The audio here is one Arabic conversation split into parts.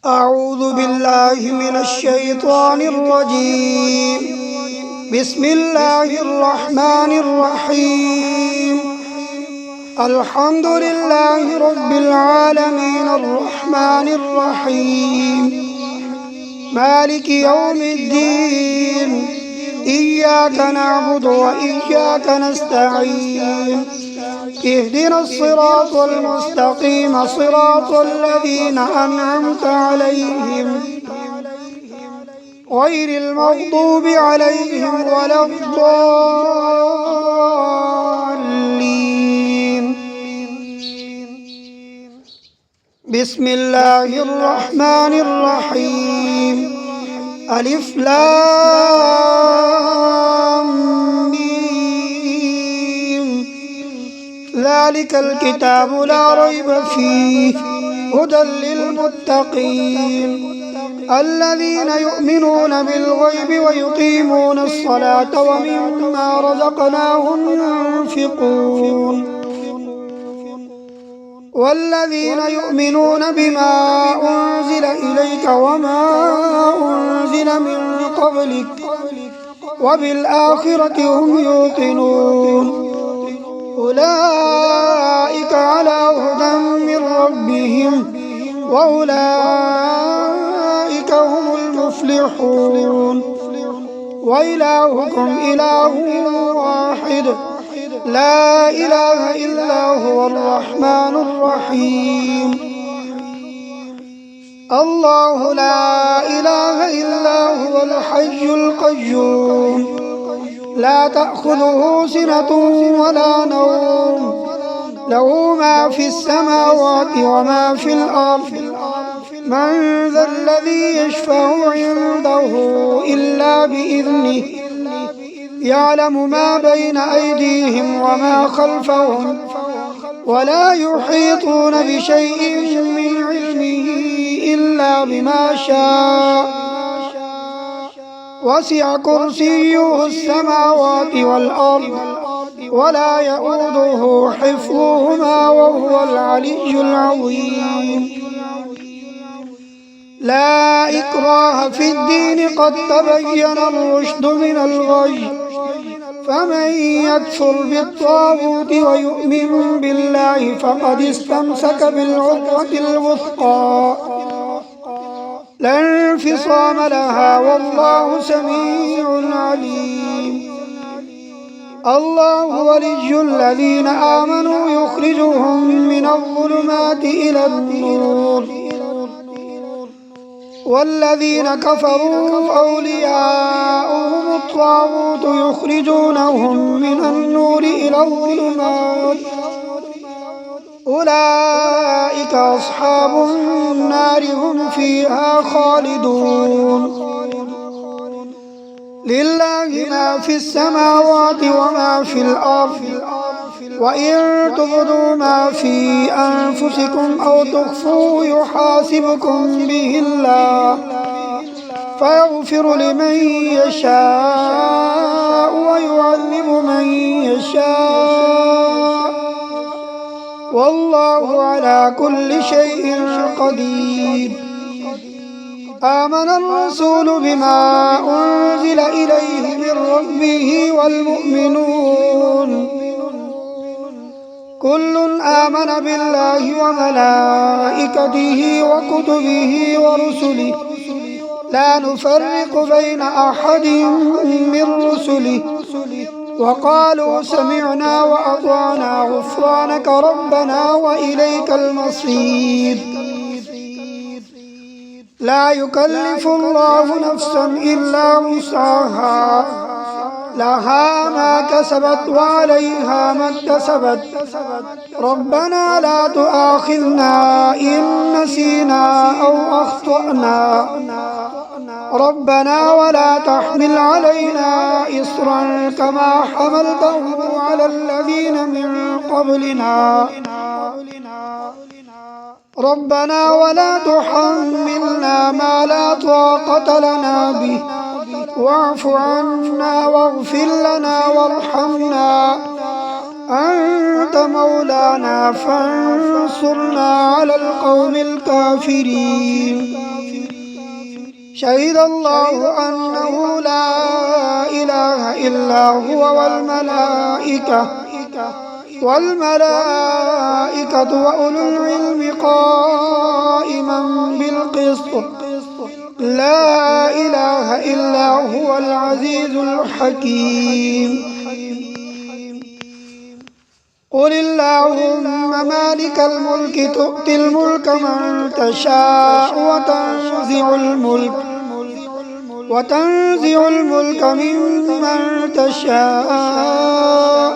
أعوذ بالله من الشيطان الرجيم. بسم الله الرحمن الرحيم. الحمد لله رب العالمين الرحمن الرحيم مالك يوم الدين. إياك نعبد وإياك نستعين. اهدنا الصراط المستقيم صراط الذين أنعمت عليهم غير المغضوب عليهم ولا الضالين. بسم الله الرحمن الرحيم. ألف لام ميم. ذلك الكتاب لا ريب فيه هدى للمتقين الذين يؤمنون بالغيب ويقيمون الصلاة ومما رزقناهم ينفقون والذين يؤمنون بما أنزل إليك وما أنزل من قبلك وبالآخرة هم يوقنون أولئك على هدى من ربهم وأولئك هم المفلحون. وإلهكم إله واحد لا إله إلا هو الرحمن الرحيم. الله لا إله إلا هو الحي القيوم لا تأخذه سنة ولا نوم له ما في السماوات وما في الأرض. من ذا الذي يشفع عنده إلا بإذنه يعلم ما بين أيديهم وما خلفهم ولا يحيطون بشيء من علمه إلا بما شاء. وسع كرسيه السماوات والأرض ولا يؤوده حفظهما وهو العلي العظيم. لا إكراه في الدين قد تبين الرشد من الغي. فمن يكفر بالطاغوت ويؤمن بالله فقد استمسك بالعروة الوثقى لا انفصام لها والله سميع عليم. الله ولي الذين آمنوا يخرجهم من الظلمات إلى النور والذين كفروا أولياؤهم الطاغوت يخرجونهم من النور إلى الظلمات أولئك أصحاب النار هم فيها خالدون. لله ما في السماوات وما في الأرض وإن تبدوا ما في أنفسكم أو تخفوه يحاسبكم به الله فيغفر لمن يشاء ويعذب من يشاء والله على كل شيء قدير. آمن الرسول بما أنزل إليه من ربه والمؤمنون كل آمن بالله وملائكته وكتبه ورسله لا نفرق بين أحد من رسله وقالوا سمعنا وأطعنا غفرانك ربنا وإليك المصير. لا يكلف الله نفسا إلا وسعها لها ما كسبت وعليها ما اكتسبت. ربنا لا تؤاخذنا إن نسينا أو أخطأنا ربنا ولا تحمل علينا إصرا كما حملته على الذين من قبلنا ربنا ولا تحملنا ما لا طاقة لنا به واعف عنا واغفر لنا وارحمنا أنت مولانا فانصرنا على القوم الكافرين. شهد الله أنه لا إله إلا هو والملائكة وأولو العلم قائما بالقسط لا إله إلا هو العزيز الحكيم. قل اللهم مالك الملك تؤتي الملك من تشاء وتنزع الملك ممن تشاء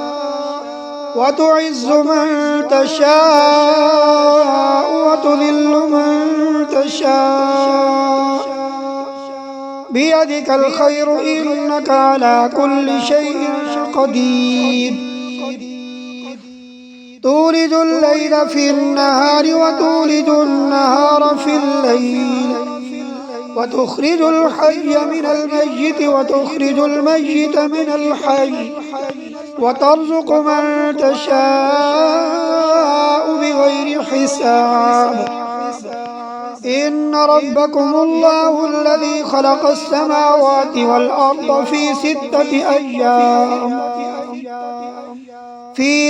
وتعز من تشاء وتذل من تشاء بيدك الخير إنك على كل شيء قدير. تولج الليل في النهار وتولج النهار في الليل وتخرج الحي من الميت وتخرج الميت من الحي وترزق من تشاء بغير حساب. إن ربكم الله الذي خلق السماوات والأرض في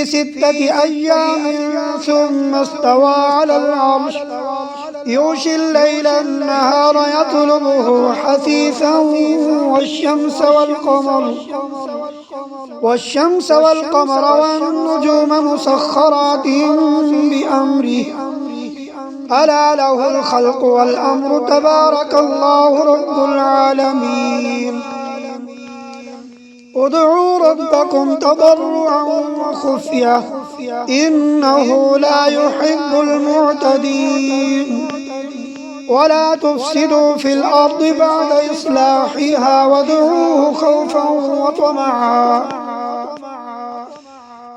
6 أيام ثم استوى على العرش يغشي الليل النهار يطلبه حثيثا والشمس والقمر والنجوم مسخرات بأمره ألا له الخلق والأمر تبارك الله رب العالمين. ادعوا ربكم تضرعا وخفية إنه لا يحب المعتدين. ولا تفسدوا في الأرض بعد إصلاحها وادعوه خوفا وطمعا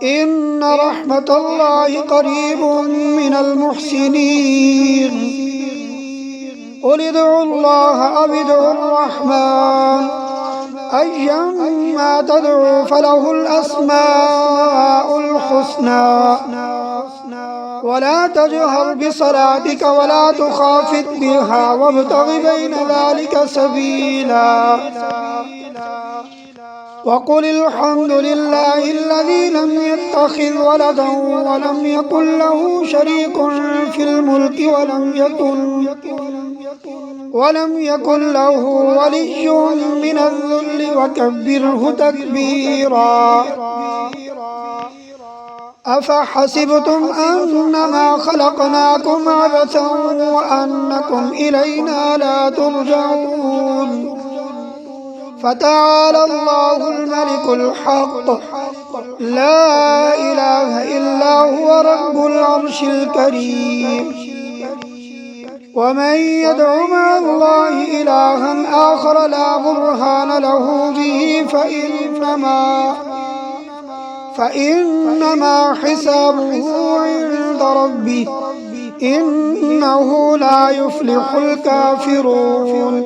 إن رحمة الله قريب من المحسنين. قل ادعوا الله أو ادعوا الرحمن أيما تدعوا فله الأسماء الحسنى ولا تجهر بصلاتك ولا تخافت بها وابتغ بين ذلك سبيلا. وقل الحمد لله الذي لم يتخذ ولدا ولم يكن له شريك في الملك ولم يكن له ولي من الذل وكبره تكبيرا. أفحسبتم أنما خلقناكم عبثا وأنكم إلينا لا ترجعون. فتعالى الله الملك الحق لا إله إلا هو رب العرش الكريم. ومن يدع مع الله إلها آخر لا برهان له به فإنما حسابه عند ربه إنه لا يفلح الكافرون.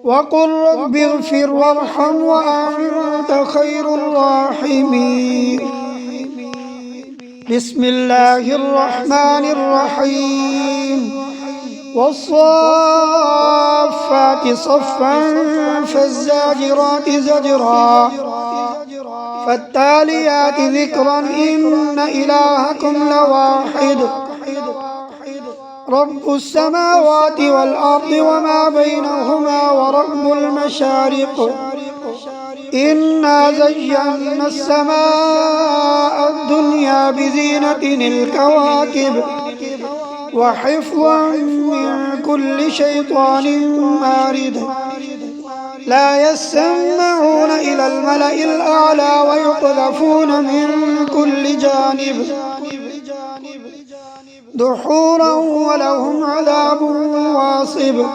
وقل رب اغفر وارحم وأنت خير الراحمين. بسم الله الرحمن الرحيم. والصافات صفا فالزاجرات زجرا فالتاليات ذكرا إن إلهكم لواحد رب السماوات والأرض وما بينهما ورب المشارق إنا زينا السماء الدنيا بزينة الكواكب وحفظا من كل شيطان مارد لا يسمعون إلى الملأ الأعلى ويقذفون من كل جانب دحورا ولهم عذاب واصب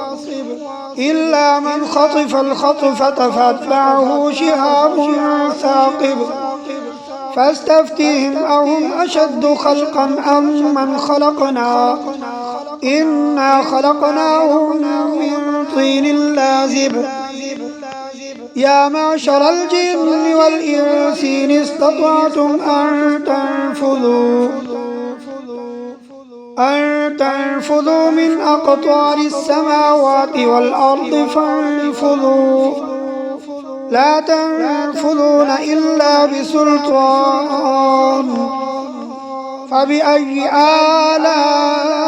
إلا من خطف الخطفة فاتبعه شهاب ثاقب فاستفتهم أهم أشد خلقا أم من خلقنا إنا خلقناهم من طين لازب يا معشر الجن والإنس إن استطعتم أن أن تنفذوا من أقطار السماوات والأرض فانفذوا لا تنفذون إلا بسلطان فبأي آلاء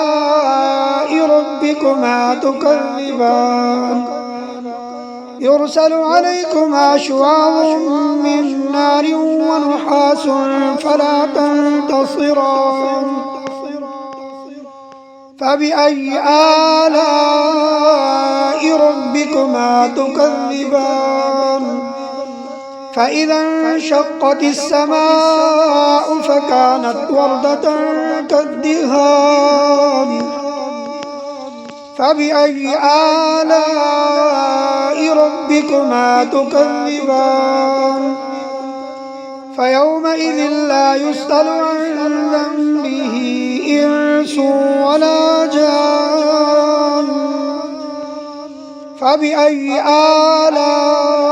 ربكما تكذبان يرسل عليكما شواظ من نار ونحاس فلا تنتصران فبأي آلاء ربكما تكذبان فإذا انشقت السماء فكانت وردة كالدهان فبأي آلاء ربكما تكذبان فيومئذ لا يسأل عن ذنبه إنس ولا جان فبأي آلاء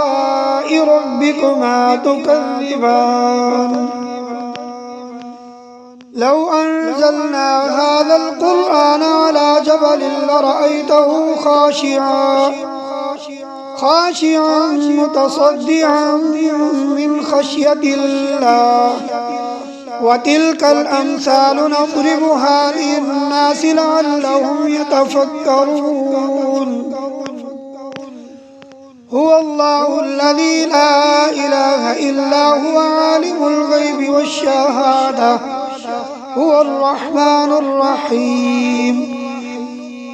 ربكما تكذبان لو أنزلنا هذا القرآن على جبل لرأيته خاشعا متصدعا من خشية الله وتلك الأمثال نضربها للناس لعلهم يتفكرون هو الله الذي لا إله إلا هو عالم الغيب والشهادة هو الرحمن الرحيم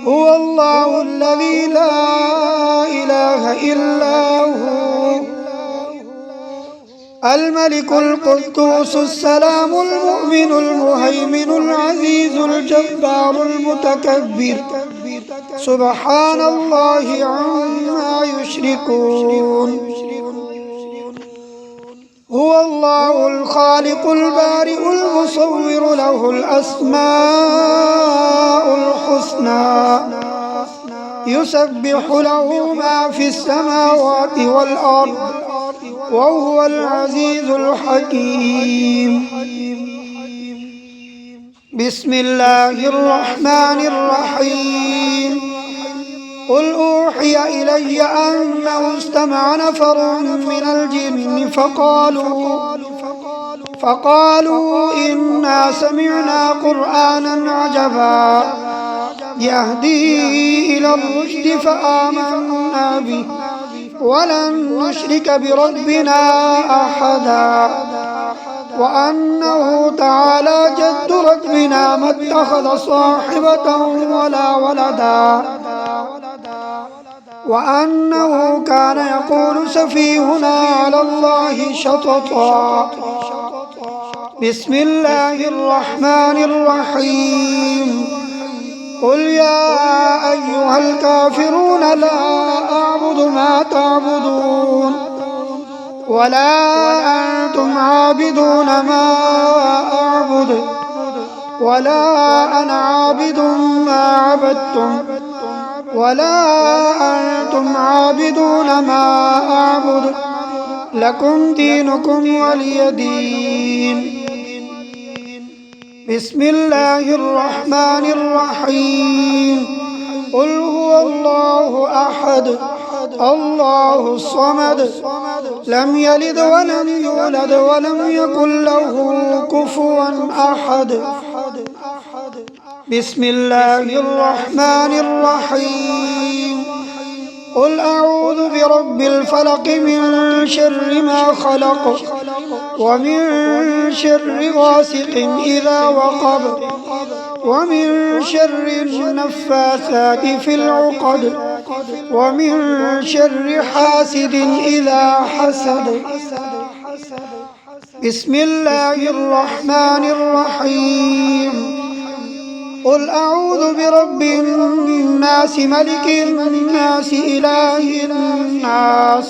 هو الله الذي لا إله إلا هو الملك القدوس السلام المؤمن المهيمن العزيز الجبار المتكبر سبحان الله عما يشركون هو الله الخالق البارئ المصور له الأسماء الحسنى يسبح له ما في السماوات والأرض وهو العزيز الحكيم بسم الله الرحمن الرحيم قل أوحي إلي أنه استمع نفر من الجن فقالوا إنا سمعنا قرآنا عجبا يهدي إلى الرشد فآمنا به ولن نشرك بربنا أحدا وأنه تعالى جد ربنا ما اتخذ صاحبة ولا ولدا وأنه كان يقول سفيهنا على الله شططا بسم الله الرحمن الرحيم قل يا أيها الكافرون لا أعبد ما تعبدون ولا أنتم عابدون ما أعبد ولا أنا عابد ما عبدتم ولا أنتم عابدون ما أعبد لكم دينكم ولي دين بسم الله الرحمن الرحيم قل هو الله أحد الله الصمد لم يلد ولم يولد ولم يكن له كفوا أحد بسم الله الرحمن الرحيم قل أعوذ برب الفلق من شر ما خلق ومن شر غاسق إذا وقب ومن شر النفاثات في العقد ومن شر حاسد إذا حسد بسم الله الرحمن الرحيم قل أعوذ برب الناس ملك الناس إله الناس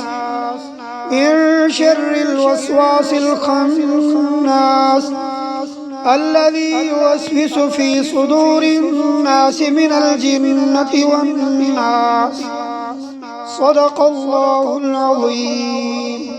من شر الوسواس الخناس الذي يوسوس في صدور الناس من الجنة والناس صدق الله العظيم.